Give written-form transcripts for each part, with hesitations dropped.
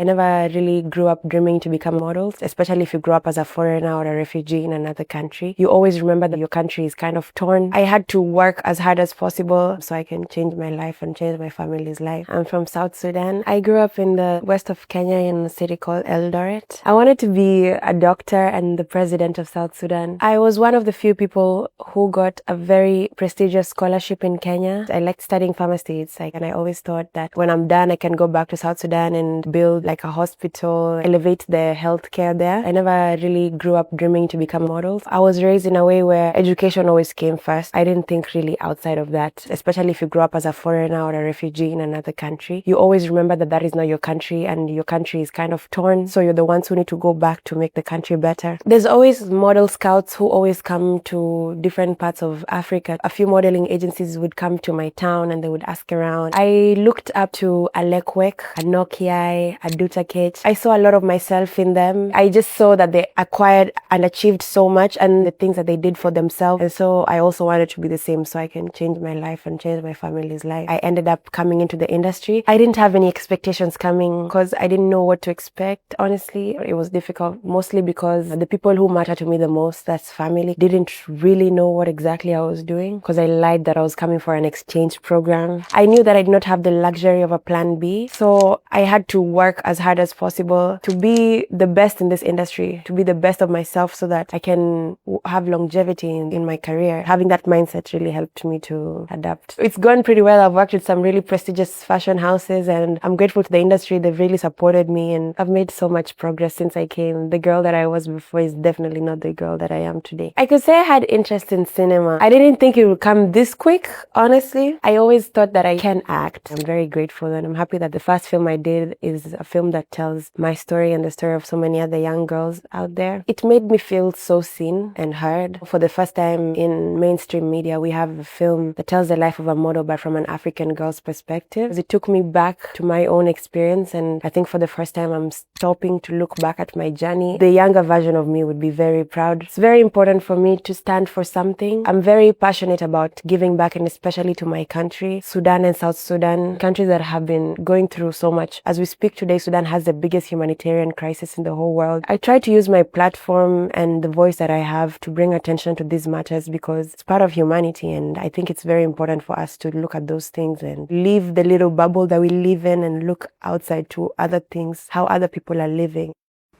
I never really grew up dreaming to become models, especially if you grew up as a foreigner or a refugee in another country. You always remember that your country is kind of torn. I had to work as hard as possible so I can change my life and change my family's life. I'm from South Sudan. I grew up in the west of Kenya in a city called Eldoret. I wanted to be a doctor and the president of South Sudan. I was one of the few people who got a very prestigious scholarship in Kenya. I liked studying pharmacy. And I always thought that when I'm done, I can go back to South Sudan and build like a hospital, elevate the healthcare there. I never really grew up dreaming to become models. I was raised in a way where education always came first. I didn't think really outside of that, especially if you grew up as a foreigner or a refugee in another country. You always remember that that is not your country and your country is kind of torn. So you're the ones who need to go back to make the country better. There's always model scouts who always come to different parts of Africa. A few modeling agencies would come to my town and they would ask around. I looked up to a Lekwek, a Nokia, a Dutakech. I saw a lot of myself in them. I just saw that they acquired and achieved so much and the things that they did for themselves. And so I also wanted to be the same so I can change my life and change my family's life. I ended up coming into the industry. I didn't have any expectations coming because I didn't know what to expect. Honestly, it was difficult, mostly because the people who matter to me the most, that's family, didn't really know what exactly I was doing because I lied that I was coming for an exchange program. I knew that I did not have the luxury of a plan B. So I had to work as hard as possible to be the best in this industry, to be the best of myself so that I can have longevity in my career. Having that mindset really helped me to adapt. It's gone pretty well. I've worked with some really prestigious fashion houses and I'm grateful to the industry. They've really supported me and I've made so much progress since I came. The girl that I was before is definitely not the girl that I am today. I could say I had interest in cinema. I didn't think it would come this quick, honestly. I always thought that I can act. I'm very grateful and I'm happy that the first film I did is a film that tells my story and the story of so many other young girls out there. It made me feel so seen and heard. For the first time in mainstream media, we have a film that tells the life of a model but from an African girl's perspective. It took me back to my own experience and I think for the first time I'm stopping to look back at my journey. The younger version of me would be very proud. It's very important for me to stand for something. I'm very passionate about giving back and especially to my country, Sudan and South Sudan, countries that have been going through so much. As we speak today, Sudan has the biggest humanitarian crisis in the whole world. I try to use my platform and the voice that I have to bring attention to these matters because it's part of humanity and I think it's very important for us to look at those things and leave the little bubble that we live in and look outside to other things, how other people are living.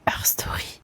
Her story.